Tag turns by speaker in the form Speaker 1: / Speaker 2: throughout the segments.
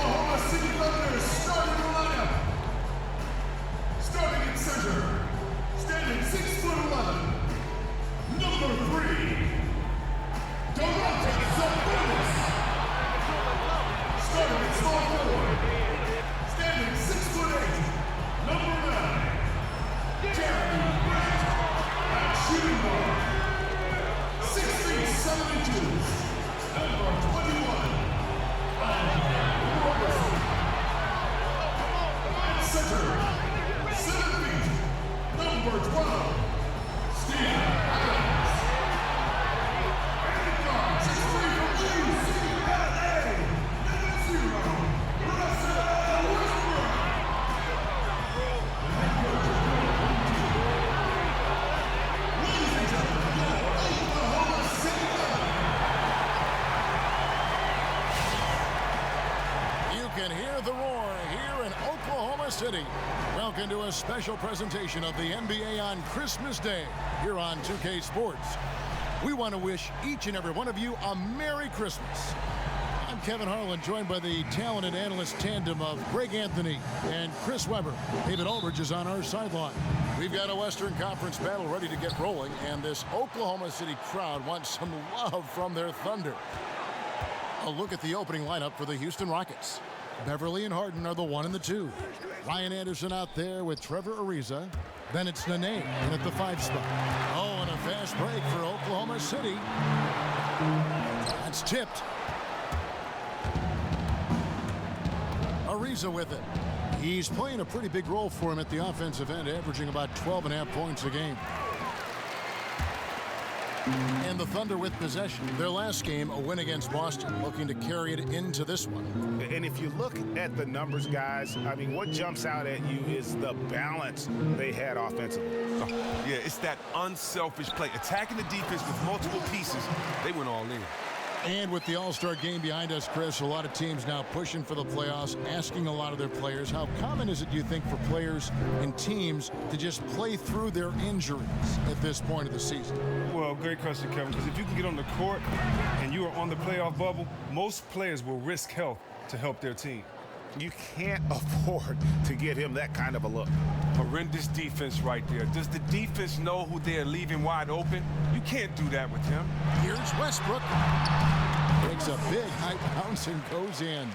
Speaker 1: Oklahoma City Thunder starting lineup. Starting at center, standing 6'11", number 3, Domantas Sabonis. Starting at small forward, standing 6'8", number 9, Jeremy Grant. At shooting guard, 6 feet 7 inches, number 21, Andre Robertson. At center, 7 feet, number 12, Steve Adams. And guard, 6'3" from UCLA, number 0, Russell Westbrook. Ladies and gentlemen, the Oklahoma City Thunder.
Speaker 2: You can hear the roar here in Oklahoma City. Welcome to a special presentation of the NBA on Christmas Day here on 2K Sports. We want to wish each and every one of you a Merry Christmas. I'm Kevin Harlan, joined by the talented analyst tandem of Greg Anthony and Chris Webber. David Aldridge is on our sideline. We've got a Western Conference battle ready to get rolling, and this Oklahoma City crowd wants some love from their Thunder. A look at the opening lineup for the Houston Rockets. Beverly and Harden are the 1 and the 2. Ryan Anderson out there with Trevor Ariza. Then it's Nene in at the 5 spot. Oh, and a fast break for Oklahoma City. That's tipped. Ariza with it. He's playing a pretty big role for him at the offensive end, averaging about 12.5 points a game. And the Thunder with possession. Their last game, a win against Boston, looking to carry it into this one.
Speaker 3: And if you look at the numbers, guys, I mean, what jumps out at you is the balance they had offensively.
Speaker 4: Yeah, it's that unselfish play. Attacking the defense with multiple pieces, they went all in.
Speaker 2: And with the All-Star game behind us, Chris, a lot of teams now pushing for the playoffs, asking a lot of their players. How common is it, do you think, for players and teams to just play through their injuries at this point of the season?
Speaker 5: Well, great question, Kevin, because if you can get on the court and you are on the playoff bubble, most players will risk health to help their team.
Speaker 3: You can't afford to get him that kind of a look.
Speaker 4: Horrendous defense right there. Does the defense know who they're leaving wide open? You can't do that with him.
Speaker 2: Here's Westbrook. Takes a big high bounce and goes in.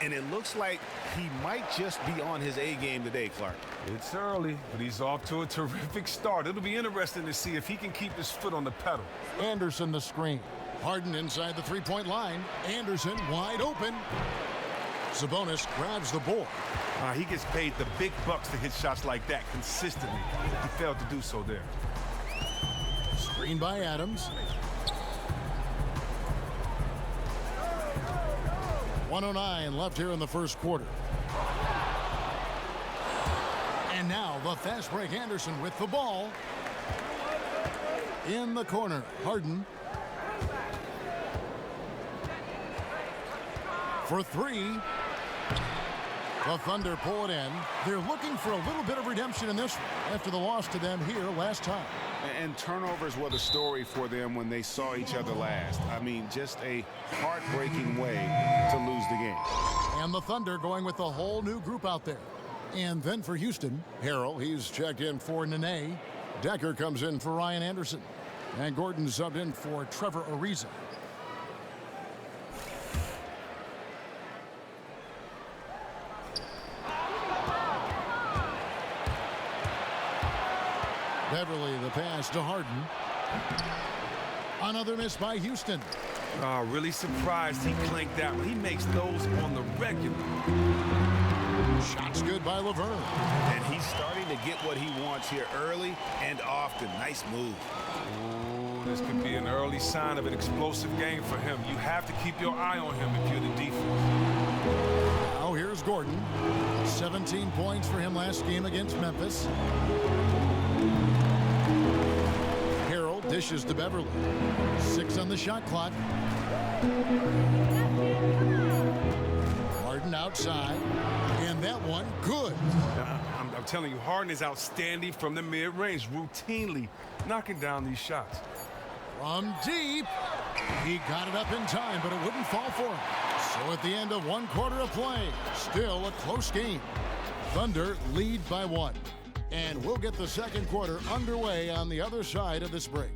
Speaker 3: And it looks like he might just be on his A game today, Clark.
Speaker 4: It's early, but he's off to a terrific start. It'll be interesting to see if he can keep his foot on the pedal.
Speaker 2: Anderson the screen. Harden inside the three-point line. Anderson wide open. Sabonis grabs the board.
Speaker 4: He gets paid the big bucks to hit shots like that consistently. He failed to do so there.
Speaker 2: Screen by Adams. 1:09 left here in the first quarter. And now the fast break. Anderson with the ball. In the corner, Harden. For 3. The Thunder pull it in. They're looking for a little bit of redemption in this one after the loss to them here last time.
Speaker 3: And turnovers were the story for them when they saw each other last. I mean, just a heartbreaking way to lose the game.
Speaker 2: And the Thunder going with a whole new group out there. And then for Houston, Harrell, he's checked in for Nene. Decker comes in for Ryan Anderson. And Gordon subbed in for Trevor Ariza. Beverly, the pass to Harden. Another miss by Houston.
Speaker 4: Really surprised he clanked that one. He makes those on the regular.
Speaker 2: Shots good by Laverne.
Speaker 3: And he's starting to get what he wants here early and often. Nice move.
Speaker 4: Oh, this could be an early sign of an explosive game for him. You have to keep your eye on him if you're the defense.
Speaker 2: Now here's Gordon. 17 points for him last game against Memphis. Harrell dishes to Beverly. 6 on the shot clock. Harden outside. And that one, good.
Speaker 4: I'm telling you, Harden is outstanding from the mid-range, routinely knocking down these shots.
Speaker 2: From deep. He got it up in time, but it wouldn't fall for him. So at the end of 1 quarter of play, still a close game. Thunder lead by 1. And we'll get the second quarter underway on the other side of this break.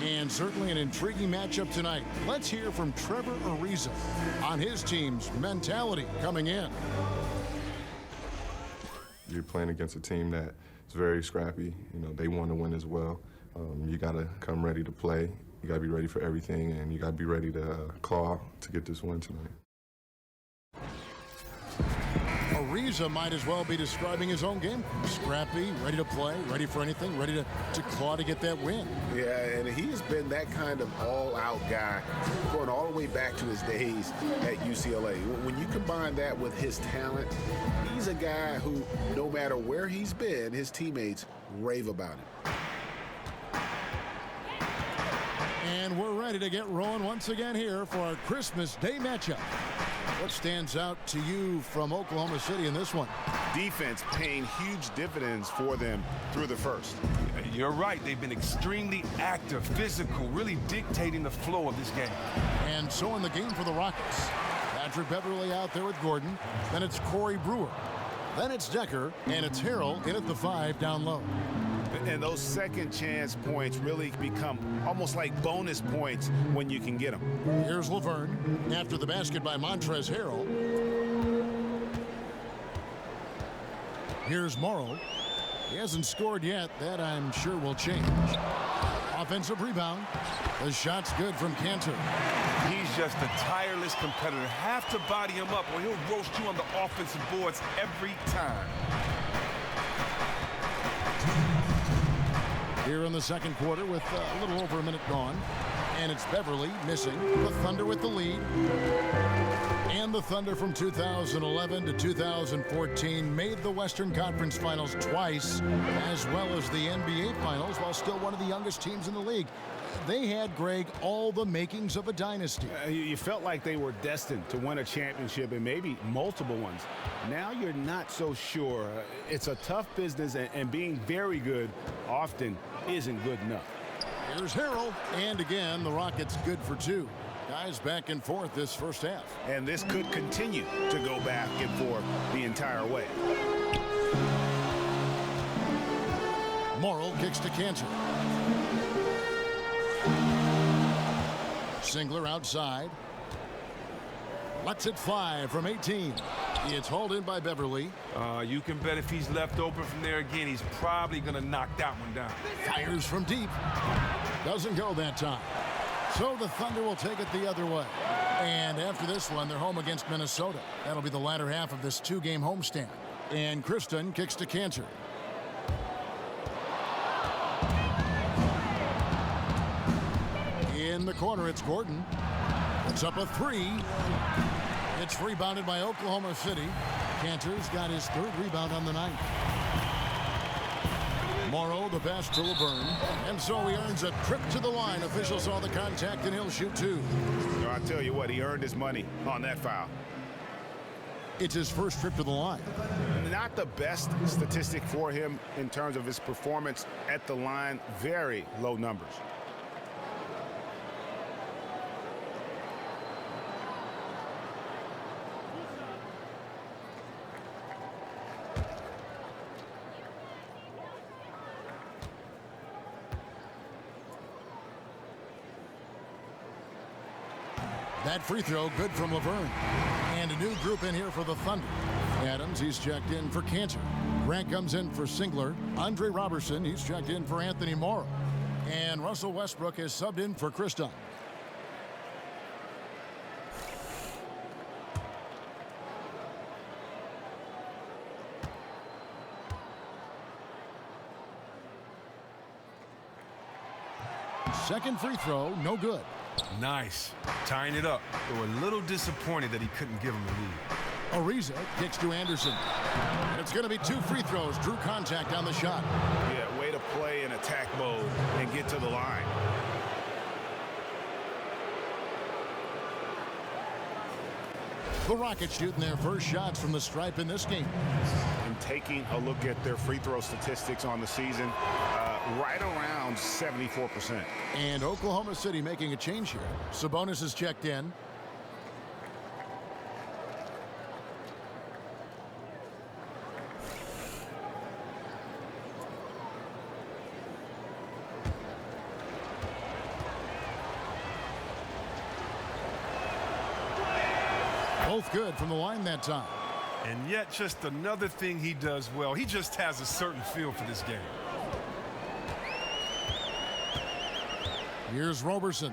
Speaker 2: And certainly an intriguing matchup tonight. Let's hear from Trevor Ariza on his team's mentality coming in.
Speaker 6: You're playing against a team that is very scrappy. You know, they want to win as well. You got to come ready to play. You got to be ready for everything, and you got to be ready to claw to get this win tonight.
Speaker 2: Ariza might as well be describing his own game. Scrappy, ready to play, ready for anything, ready to claw to get that win.
Speaker 3: Yeah, and he's been that kind of all-out guy going all the way back to his days at UCLA. When you combine that with his talent, he's a guy who, no matter where he's been, his teammates rave about him.
Speaker 2: And we're ready to get rolling once again here for our Christmas Day matchup. What stands out to you from Oklahoma City in this one?
Speaker 3: Defense paying huge dividends for them through the first.
Speaker 4: You're right. They've been extremely active, physical, really dictating the flow of this game.
Speaker 2: And so in the game for the Rockets, Patrick Beverly out there with Gordon. Then it's Corey Brewer. Then it's Decker. And it's Harrell in at the 5 down low.
Speaker 3: And those second chance points really become almost like bonus points when you can get them.
Speaker 2: Here's Laverne after the basket by Montrezl Harrell. Here's Morrow. He hasn't scored yet. That, I'm sure, will change. Offensive rebound. The shot's good from Cantor.
Speaker 4: He's just a tireless competitor. Have to body him up or he'll roast you on the offensive boards every time.
Speaker 2: Here in the second quarter with a little over a minute gone. And it's Beverly missing. The Thunder with the lead. And the Thunder from 2011 to 2014 made the Western Conference Finals twice, as well as the NBA Finals, while still one of the youngest teams in the league. They had, Greg, all the makings of a dynasty.
Speaker 3: You felt like they were destined to win a championship and maybe multiple ones. Now you're not so sure. It's a tough business, and being very good often isn't good enough.
Speaker 2: Here's Harrell, and again, the Rockets good for 2. Guys back and forth this first half.
Speaker 3: And this could continue to go back and forth the entire way.
Speaker 2: Morrill kicks to Cantor. Singler outside. Lets it fly from 18. It's hauled in by Beverly.
Speaker 4: You can bet if he's left open from there again, he's probably going to knock that one down.
Speaker 2: Fires from deep. Doesn't go that time. So the Thunder will take it the other way. And after this one, they're home against Minnesota. That'll be the latter half of this 2-game homestand. And Kristen kicks to Cantor. In the corner, it's Gordon. Puts up a 3. It's rebounded by Oklahoma City. Cantor's got his 3rd rebound on the night. Morrow, the pass to Laverne. And so he earns a trip to the line. Officials saw the contact, and he'll shoot 2.
Speaker 3: No, I tell you what, he earned his money on that foul.
Speaker 2: It's his first trip to the line.
Speaker 3: Not the best statistic for him in terms of his performance at the line. Very low numbers.
Speaker 2: That free throw good from Laverne. And a new group in here for the Thunder. Adams, he's checked in for Cantor. Grant comes in for Singler. Andre Robertson, he's checked in for Anthony Morrow. And Russell Westbrook is subbed in for Chris Dunn. Second free throw, no good.
Speaker 4: Nice. Tying it up. They were a little disappointed that he couldn't give him the lead.
Speaker 2: Ariza kicks to Anderson. And it's going to be 2 free throws. Drew contact on the shot.
Speaker 3: Yeah, way to play in attack mode and get to the line.
Speaker 2: The Rockets shooting their first shots from the stripe in this game.
Speaker 7: And taking a look at their free throw statistics on the season, right around 74%.
Speaker 2: And Oklahoma City making a change here. Sabonis is checked in. Both good from the line that time.
Speaker 5: And yet just another thing he does well. He just has a certain feel for this game.
Speaker 2: Here's Roberson.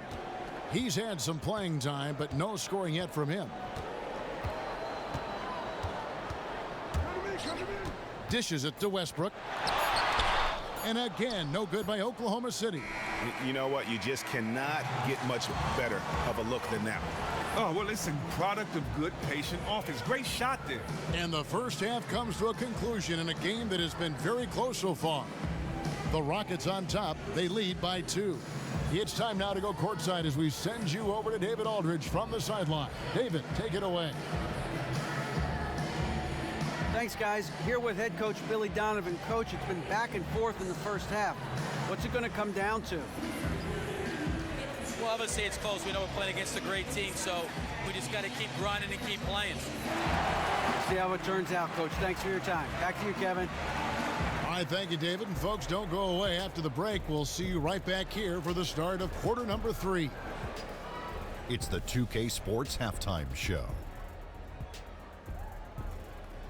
Speaker 2: He's had some playing time, but no scoring yet from him. Dishes it to Westbrook. And again, no good by Oklahoma City.
Speaker 7: You know what? You just cannot get much better of a look than that.
Speaker 5: Oh, well, it's a product of good, patient offense. Great shot there.
Speaker 2: And the first half comes to a conclusion in a game that has been very close so far. The Rockets on top. They lead by 2. It's time now to go courtside as we send you over to David Aldridge from the sideline. David, take it away.
Speaker 8: Thanks, guys. Here with head coach Billy Donovan. Coach, it's been back and forth in the first half. What's it going to come down to?
Speaker 9: Well, obviously it's close. We know we're playing against a great team, so we just got to keep grinding and keep playing.
Speaker 8: See how it turns out, Coach. Thanks for your time. Back to you, Kevin.
Speaker 2: All right, thank you, David. And folks, don't go away. After the break, we'll see you right back here for the start of quarter number 3.
Speaker 10: It's the 2K Sports Halftime Show.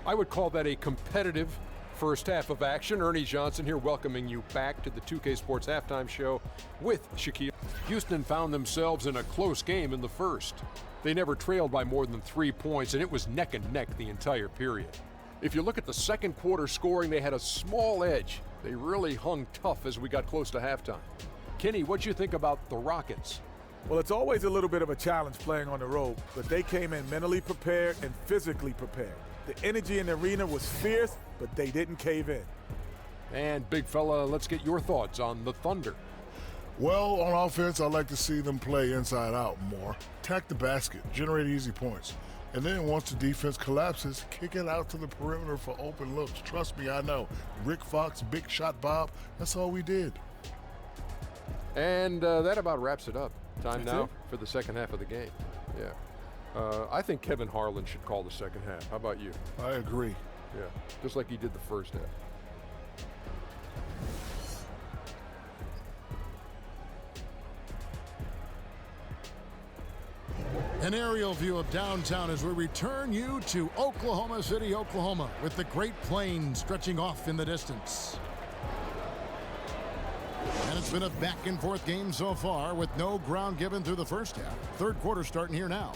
Speaker 11: I would call that a competitive first half of action. Ernie Johnson here welcoming you back to the 2K Sports Halftime Show with Shaquille. Houston found themselves in a close game in the first. They never trailed by more than 3 points, and it was neck and neck the entire period. If you look at the second quarter scoring, they had a small edge. They really hung tough as we got close to halftime. Kenny, what'd you think about the Rockets?
Speaker 12: Well, it's always a little bit of a challenge playing on the road, but they came in mentally prepared and physically prepared. The energy in the arena was fierce, but they didn't cave in.
Speaker 11: And big fella, let's get your thoughts on the Thunder.
Speaker 13: Well, on offense, I like to see them play inside out more. Attack the basket, generate easy points. And then once the defense collapses, kick it out to the perimeter for open looks. Trust me, I know. Rick Fox, Big Shot Bob, that's all we did.
Speaker 11: And that about wraps it up. Time now for the second half of the game. Yeah. I think Kevin Harlan should call the second half. How about you?
Speaker 13: I agree.
Speaker 11: Yeah, just like he did the first half.
Speaker 2: An aerial view of downtown as we return you to Oklahoma City, Oklahoma, with the Great Plains stretching off in the distance. And it's been a back-and-forth game so far with no ground given through the first half. Third quarter starting here now.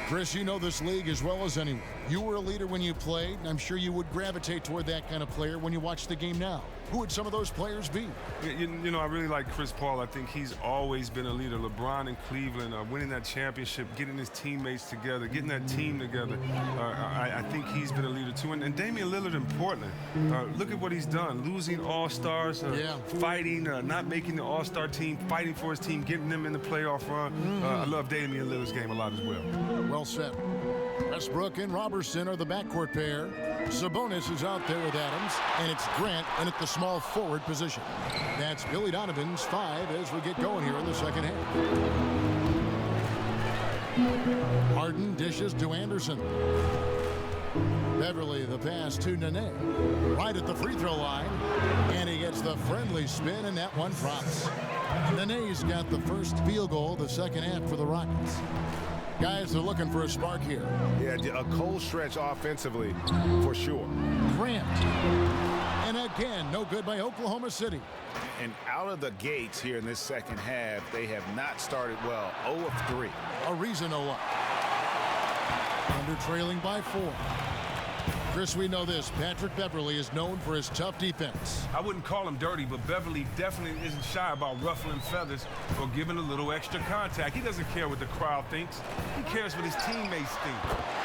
Speaker 2: Chris, you know this league as well as anyone. You were a leader when you played, and I'm sure you would gravitate toward that kind of player when you watch the game now. Who would some of those players be?
Speaker 4: You know, I really like Chris Paul. I think he's always been a leader. LeBron in Cleveland, winning that championship, getting his teammates together, getting that team together. I think he's been a leader too. And Damian Lillard in Portland, look at what he's done. Losing All-Stars, fighting, not making the All-Star team, fighting for his team, getting them in the playoff run. I love Damian Lillard's game a lot as well.
Speaker 2: Well said. Westbrook and Robertson are the backcourt pair. Sabonis is out there with Adams, and it's Grant in at the small forward position. That's Billy Donovan's 5 as we get going here in the second half. Harden dishes to Anderson. Beverly the pass to Nene. Right at the free throw line, and he gets the friendly spin, and that one drops. Nene's got the first field goal of the second half for the Rockets. Guys are looking for a spark here.
Speaker 7: Yeah, a cold stretch offensively for sure.
Speaker 2: Grant. And again, no good by Oklahoma City.
Speaker 7: And out of the gates here in this second half, they have not started well. 0 of 3.
Speaker 2: Ariza no luck. Thunder trailing by 4. Chris, we know this. Patrick Beverly is known for his tough defense.
Speaker 5: I wouldn't call him dirty, but Beverly definitely isn't shy about ruffling feathers or giving a little extra contact. He doesn't care what the crowd thinks. He cares what his teammates think.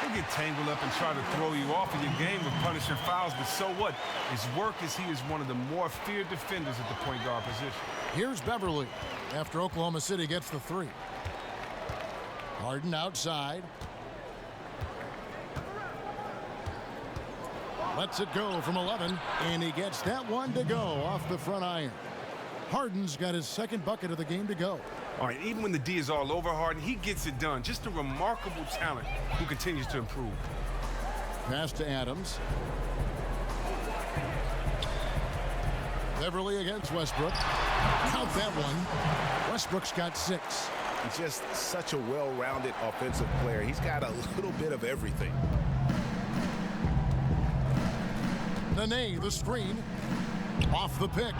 Speaker 5: He'll get tangled up and try to throw you off of your game with punishing fouls, but so what? His work is he is one of the more feared defenders at the point guard position.
Speaker 2: Here's Beverly after Oklahoma City gets the 3. Harden outside. Lets it go from 11, and he gets that one to go off the front iron. Harden's got his second bucket of the game to go.
Speaker 5: All right, even when the D is all over Harden, he gets it done. Just a remarkable talent who continues to improve.
Speaker 2: Pass to Adams. Beverly against Westbrook. Count that one. Westbrook's got 6.
Speaker 7: He's just such a well-rounded offensive player. He's got a little bit of everything.
Speaker 2: Nene, the screen, off the pick,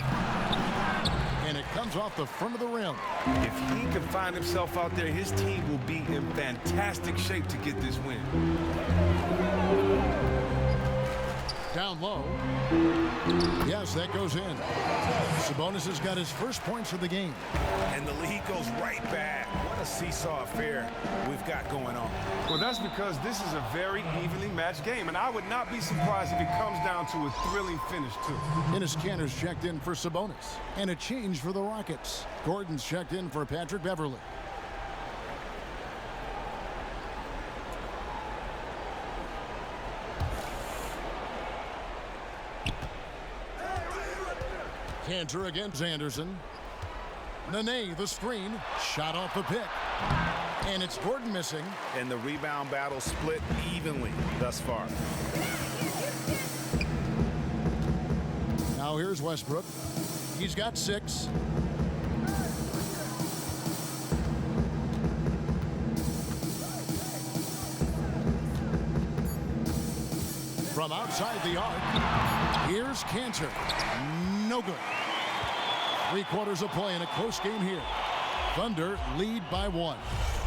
Speaker 2: and it comes off the front of the rim.
Speaker 5: If he can find himself out there, his team will be in fantastic shape to get this win.
Speaker 2: Down low. Yes, that goes in. Sabonis has got his first points of the game.
Speaker 7: And the lead goes right back. What a seesaw affair we've got going on.
Speaker 5: Well, that's because this is a very evenly matched game, and I would not be surprised if it comes down to a thrilling finish, too.
Speaker 2: Ennis Cantor's checked in for Sabonis, and a change for the Rockets. Gordon's checked in for Patrick Beverly. Cantor against Anderson. Nene, the screen, shot off the pick. And it's Gordon missing.
Speaker 7: And the rebound battle split evenly thus far.
Speaker 2: Now here's Westbrook. He's got 6. From outside the arc, here's Cantor. No good. 3/4 of play in a close game here. Thunder lead by 1.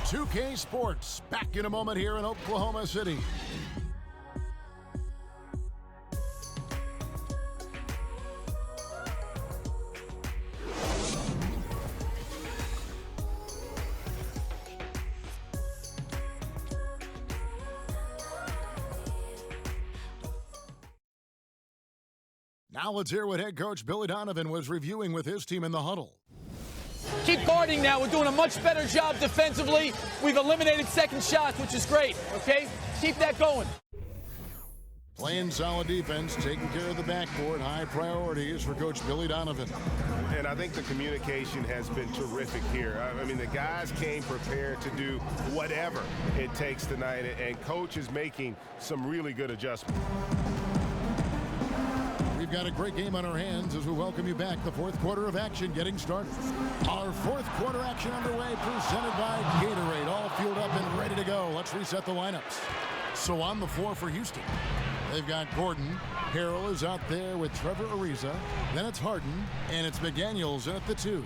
Speaker 2: 2K Sports back in a moment here in Oklahoma City. Now let's hear what head coach Billy Donovan was reviewing with his team in the huddle.
Speaker 14: Keep guarding now. We're doing a much better job defensively. We've eliminated second shots, which is great, okay? Keep that going.
Speaker 2: Playing solid defense, taking care of the backboard. High priorities for Coach Billy Donovan.
Speaker 7: And I think the communication has been terrific here. I mean, the guys came prepared to do whatever it takes tonight, and Coach is making some really good adjustments.
Speaker 2: We've got a great game on our hands as we welcome you back. The 4th quarter of action getting started. Our 4th quarter action underway, presented by Gatorade. All fueled up and ready to go. Let's reset the lineups. So on the floor for Houston, they've got Gordon. Harrell is out there with Trevor Ariza. Then it's Harden, and it's McDaniels in at the 2.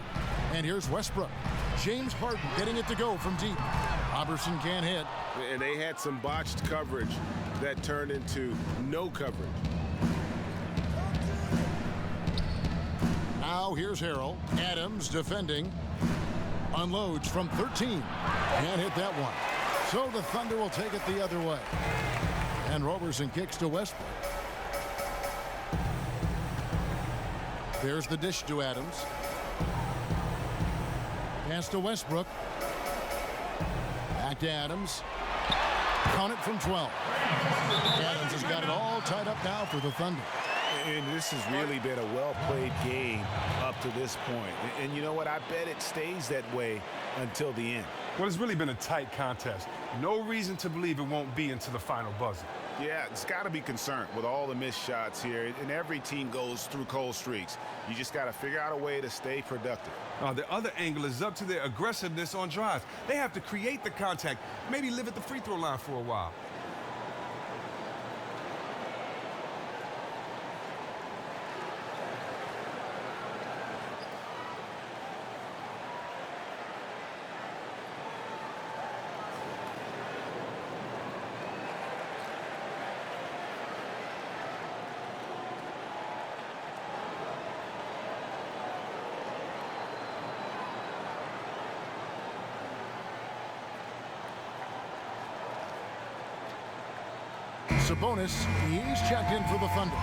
Speaker 2: And here's Westbrook. James Harden getting it to go from deep. Robertson can't hit.
Speaker 7: And they had some botched coverage that turned into no coverage.
Speaker 2: Now here's Harrell. Adams defending. Unloads from 13. Can't hit that one. So the Thunder will take it the other way. And Robertson kicks to Westbrook. There's the dish to Adams. Pass to Westbrook. Back to Adams. Count it from 12. Adams has got it all tied up now for the Thunder.
Speaker 7: And this has really been a well-played game up to this point. And you know what? I bet it stays that way until the end.
Speaker 5: Well, it's really been a tight contest. No reason to believe it won't be until the final buzzer.
Speaker 7: Yeah, it's got to be concerned with all the missed shots here, and every team goes through cold streaks. You just got to figure out a way to stay productive.
Speaker 5: The other angle is up to their aggressiveness on drives. They have to create the contact, maybe live at the free throw line for a while.
Speaker 2: Sabonis, he's checked in for the Thunder.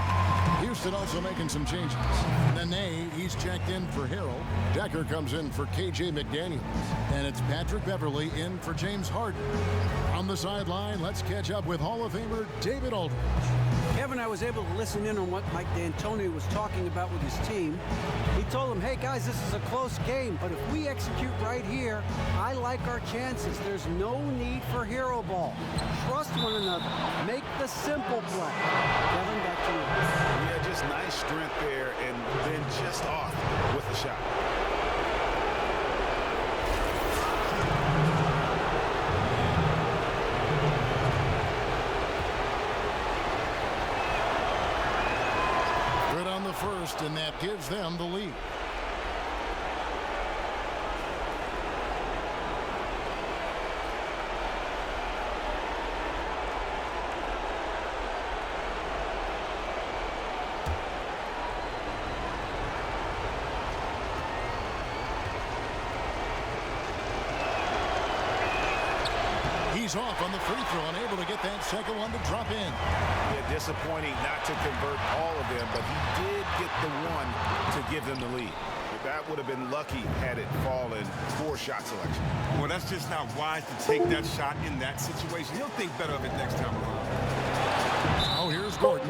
Speaker 2: Houston also making some changes. Nene, he's checked in for Harrell. Decker comes in for KJ McDaniels. And it's Patrick Beverly in for James Harden. On the sideline, let's catch up with Hall of Famer David Aldridge.
Speaker 8: Kevin, I was able to listen in on what Mike D'Antoni was talking about with his team. He told them, hey guys, this is a close game, but if we execute right here, I like our chances. There's no need for hero ball. Trust one another. Make the simple play. Kevin, back to you.
Speaker 7: Yeah, just nice strength there, and then just off with the shot.
Speaker 2: Good on the first, and that gives them the lead. He's off on the free throw, unable to get that second one to drop in.
Speaker 7: Yeah, disappointing not to convert all of them, but he did get the one to give them the lead. But that would have been lucky had it fallen for shot selection.
Speaker 5: Well, that's just not wise to take that shot in that situation. He'll think better of it next time around.
Speaker 2: Oh, here's Gordon.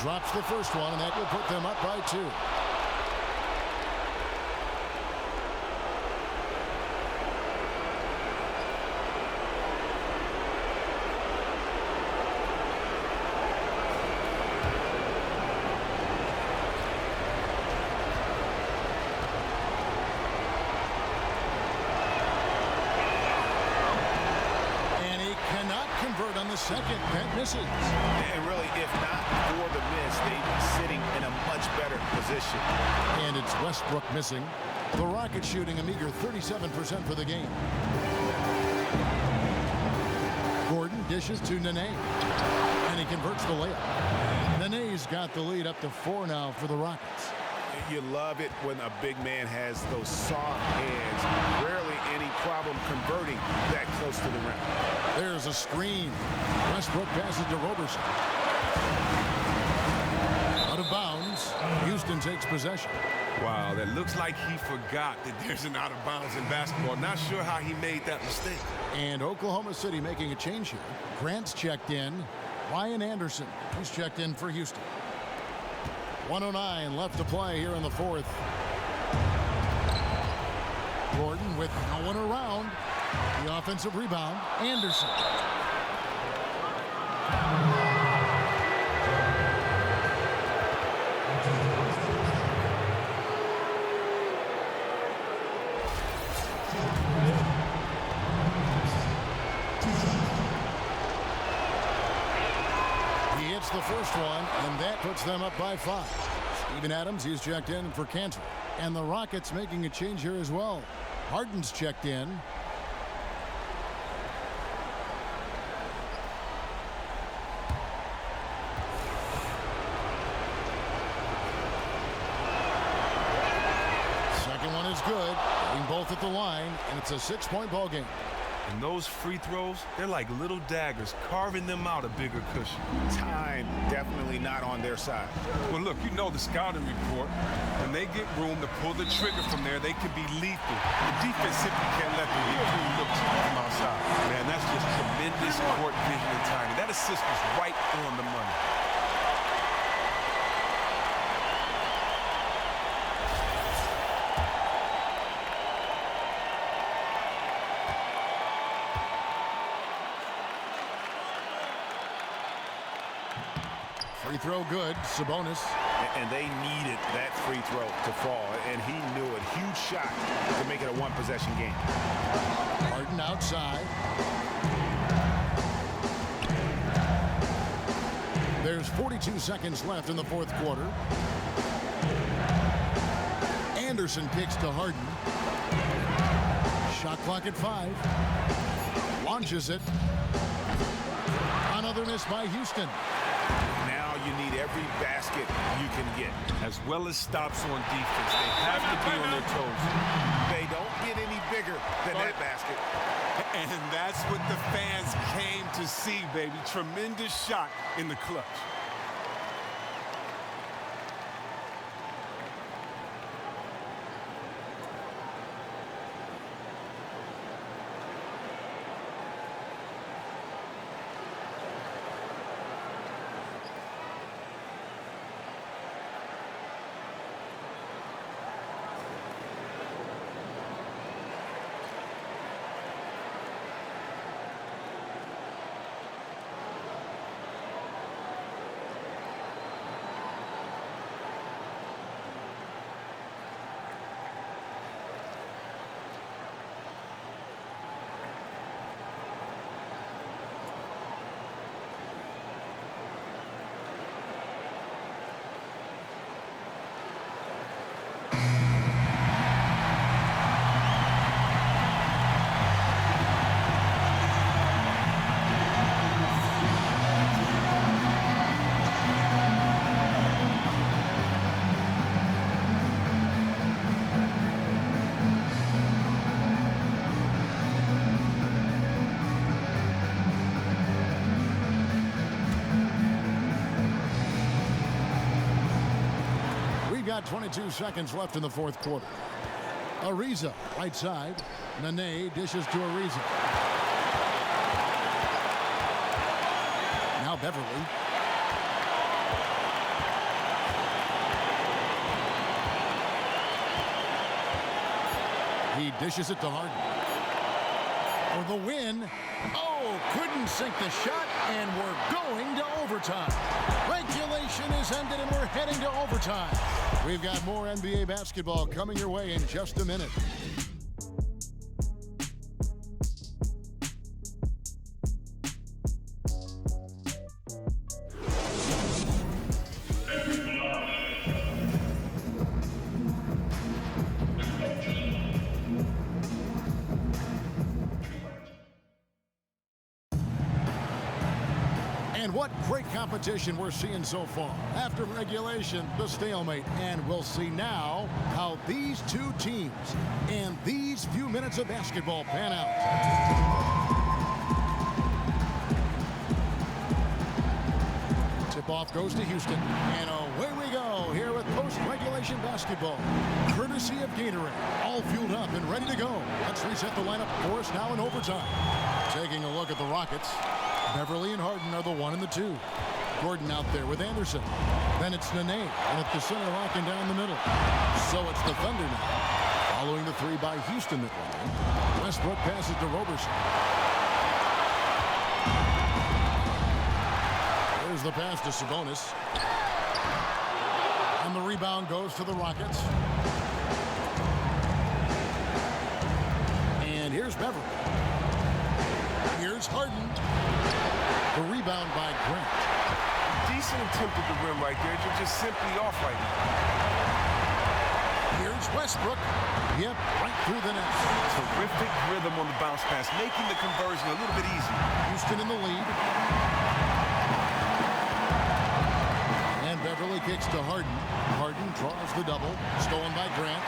Speaker 2: Drops the first one, and that will put them up by 2. And he cannot convert on the second. That misses.
Speaker 7: And really, if not for the miss, they'd be sitting in a much better position.
Speaker 2: And it's Westbrook missing. The Rockets shooting a meager 37% for the game. Gordon dishes to Nene. And he converts the layup. Nene's got the lead up to 4 now for the Rockets.
Speaker 7: You love it when a big man has those soft hands. Rarely any problem converting that close to the rim.
Speaker 2: There's a screen. Westbrook passes to Roberson. Out of bounds. Houston takes possession.
Speaker 5: Wow, that looks like he forgot that there's an out of bounds in basketball. Not sure how he made that mistake.
Speaker 2: And Oklahoma City making a change here. Grant's checked in. Ryan Anderson, who's checked in for Houston. 1:09 left to play here in the fourth. Gordon with no one around. The offensive rebound. Anderson. He hits the first one, and that puts them up by 5. Steven Adams, he's checked in for Cantor. And the Rockets making a change here as well. Harden's checked in. Second one is good. Hitting both at the line, and it's a 6-point ball game.
Speaker 5: And those free throws, they're like little daggers, carving them out a bigger cushion.
Speaker 7: Time definitely not on their side.
Speaker 5: Well, look, you know the scouting report. When they get room to pull the trigger from there, they can be lethal. The defense simply can't let them get clean looks from outside. Man, that's just tremendous court vision and timing. That assist was right on the money.
Speaker 2: Free throw good, Sabonis.
Speaker 7: And they needed that free throw to fall, and he knew it. Huge shot to make it a one-possession game.
Speaker 2: Harden outside. There's 42 seconds left in the fourth quarter. Anderson kicks to Harden. Shot clock at 5. Launches it. Another miss by Houston.
Speaker 7: Now you need every basket you can get.
Speaker 5: As well as stops on defense. They have to be on their toes.
Speaker 7: They don't get any bigger than that basket.
Speaker 5: And that's what the fans came to see, baby. Tremendous shot in the clutch.
Speaker 2: Got 22 seconds left in the fourth quarter. Ariza, right side. Nene dishes to Ariza. Now Beverly. He dishes it to Harden. For the win. Oh, couldn't sink the shot, and we're going to overtime. Regulation is ended, and we're heading to overtime. We've got more NBA basketball coming your way in just a minute. And what great competition we're seeing so far. After regulation, the stalemate. And we'll see now how these two teams and these few minutes of basketball pan out. Tip-off goes to Houston. And away we go here with post-regulation basketball. Courtesy of Gatorade. All fueled up and ready to go. Let's reset the lineup for us now in overtime. Taking a look at the Rockets. Beverly and Harden are the 1 and the 2. Gordon out there with Anderson. Then it's Nene, and at the center locking down the middle. So it's the Thunder now. Following the 3 by Houston that one. Westbrook passes to Roberson. There's the pass to Sabonis. And the rebound goes to the Rockets. And here's Beverly. Here's Harden. The rebound by Grant.
Speaker 5: Decent attempt at the rim right there. You're just simply off right now.
Speaker 2: Here's Westbrook. Yep, right through the net.
Speaker 5: Terrific rhythm on the bounce pass, making the conversion a little bit easier.
Speaker 2: Houston in the lead. And Beverly kicks to Harden. Harden draws the double. Stolen by Grant.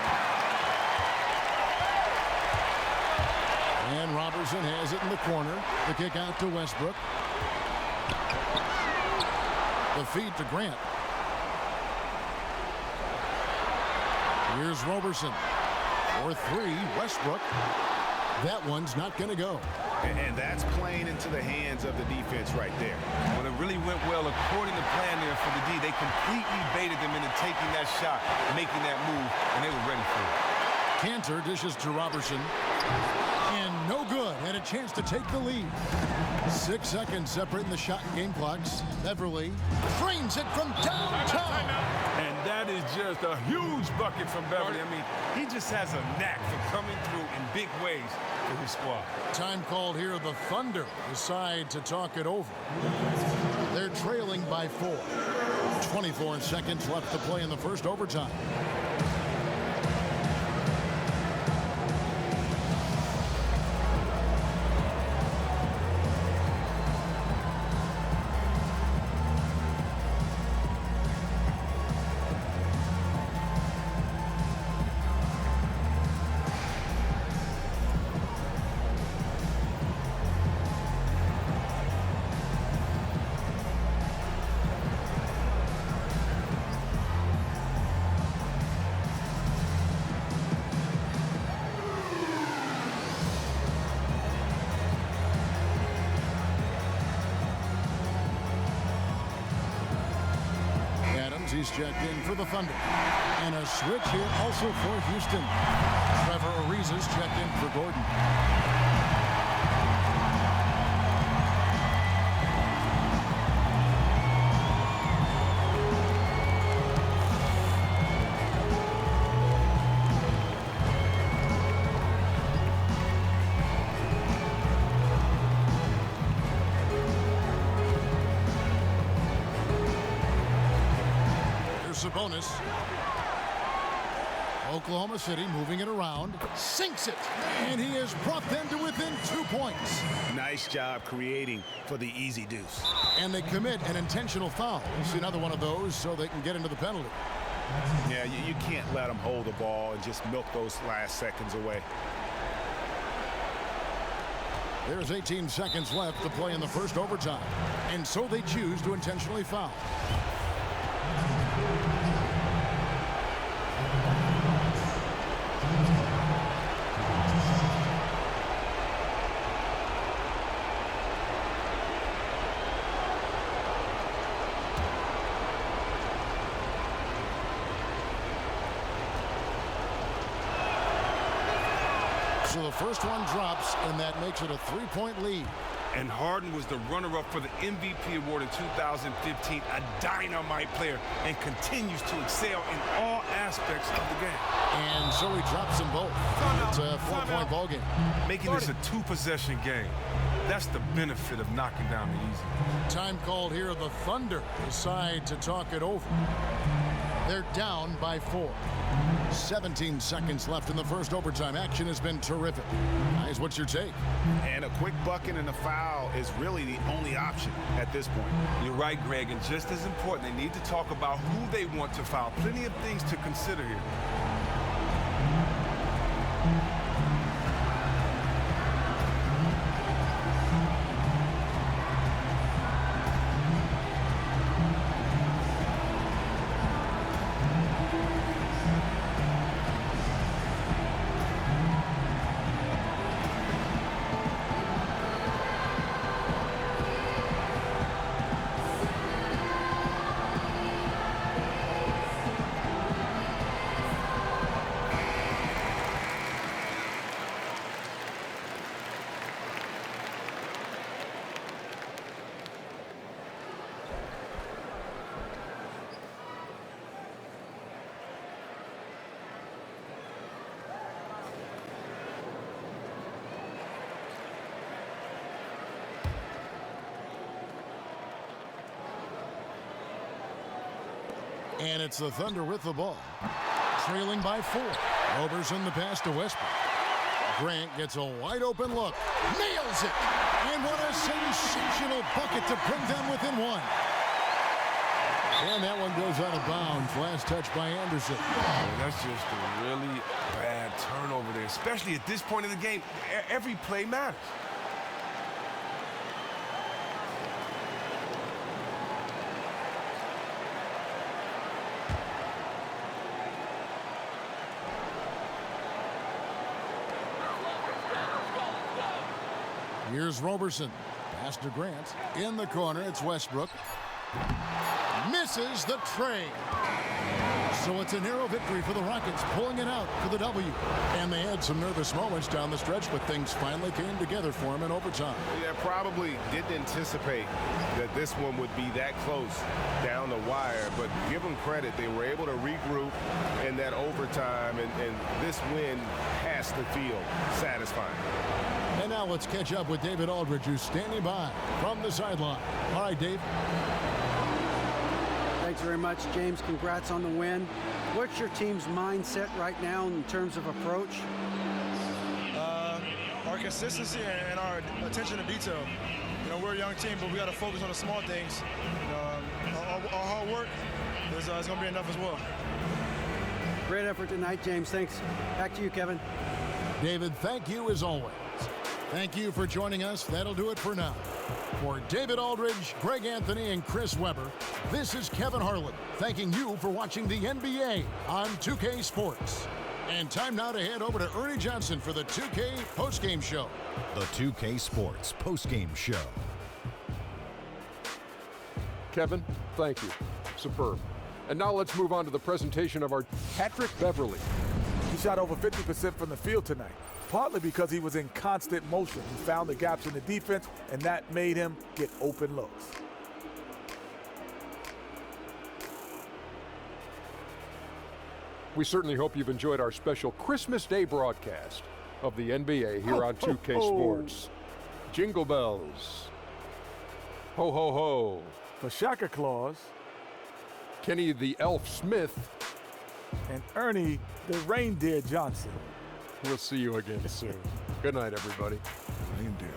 Speaker 2: And Robertson has it in the corner. The kick out to Westbrook. The feed to Grant. Here's Roberson. For three, Westbrook. That one's not going to go.
Speaker 7: And that's playing into the hands of the defense right there.
Speaker 5: Well, it really went well according to plan there for the D. They completely baited them into taking that shot, making that move, and they were ready for it.
Speaker 2: Cantor dishes to Roberson. And no good, and a chance to take the lead. 6 seconds separating the shot and game clocks. Beverly frames it from downtown.
Speaker 5: And that is just a huge bucket from Beverly. I mean, he just has a knack for coming through in big ways for his squad.
Speaker 2: Time called here. The Thunder decide to talk it over. They're trailing by 4. 24 seconds left to play in the first overtime. He's checked in for the Thunder. And a switch here also for Houston. Trevor Ariza's checked in for Gordon. A bonus. Oklahoma City moving it around, sinks it, and he has brought them to within 2 points.
Speaker 7: Nice job creating for the easy deuce.
Speaker 2: And they commit an intentional foul. We'll see another one of those so they can get into the penalty.
Speaker 7: Yeah, you can't let them hold the ball and just milk those last seconds away.
Speaker 2: There's 18 seconds left to play in the first overtime, and so they choose to intentionally foul. So the first one drops, and that makes it a 3-point lead.
Speaker 5: And Harden was the runner-up for the MVP award in 2015, a dynamite player, and continues to excel in all aspects of the game.
Speaker 2: And so he drops them both. It's a 4-point ball game.
Speaker 5: Making this a 2-possession game. That's the benefit of knocking down the easy.
Speaker 2: Time called here. The Thunder decide to talk it over. They're down by 4. 17 seconds left in the first overtime. Action has been terrific. Guys, what's your take?
Speaker 7: And a quick bucket and a foul is really the only option at this point.
Speaker 5: You're right, Greg, and just as important, they need to talk about who they want to foul. Plenty of things to consider here.
Speaker 2: And it's the Thunder with the ball. Trailing by 4. Roberson the pass to Westbrook. Grant gets a wide open look. Nails it! And what a sensational bucket to bring them within 1. And that one goes out of bounds. Last touch by Anderson.
Speaker 5: That's just a really bad turnover there, especially at this point in the game. Every play matters.
Speaker 2: Here's Roberson. Pass to Grant. In the corner, it's Westbrook. Misses the tray. So it's a narrow victory for the Rockets, pulling it out for the W. And they had some nervous moments down the stretch, but things finally came together for them in overtime.
Speaker 7: Yeah, probably didn't anticipate that this one would be that close down the wire, but give them credit. They were able to regroup in that overtime, and this win has to feel satisfying.
Speaker 2: And now let's catch up with David Aldridge, who's standing by from the sideline. All right, Dave.
Speaker 8: Thanks very much, James. Congrats on the win. What's your team's mindset right now in terms of approach?
Speaker 15: Our consistency and our attention to detail. You know, we're a young team, but we got to focus on the small things. Our hard work is going to be enough as well.
Speaker 8: Great effort tonight, James. Thanks. Back to you, Kevin.
Speaker 2: David, thank you as always. Thank you for joining us. That'll do it for now. For David Aldridge, Greg Anthony, and Chris Webber, this is Kevin Harlan thanking you for watching the NBA on 2K Sports. And time now to head over to Ernie Johnson for the 2K postgame show.
Speaker 10: The 2K Sports postgame show.
Speaker 11: Kevin, thank you. Superb. And now let's move on to the presentation of our Patrick Beverley.
Speaker 12: He shot over 50% from the field tonight, partly because he was in constant motion. He found the gaps in the defense, and that made him get open looks.
Speaker 11: We certainly hope you've enjoyed our special Christmas Day broadcast of the NBA here on 2K Sports. Jingle bells. Ho, ho, ho.
Speaker 12: For Shaka Claus,
Speaker 11: Kenny the Elf Smith,
Speaker 12: and Ernie the Reindeer Johnson.
Speaker 11: We'll see you again soon. Good night, everybody.
Speaker 13: Reindeer.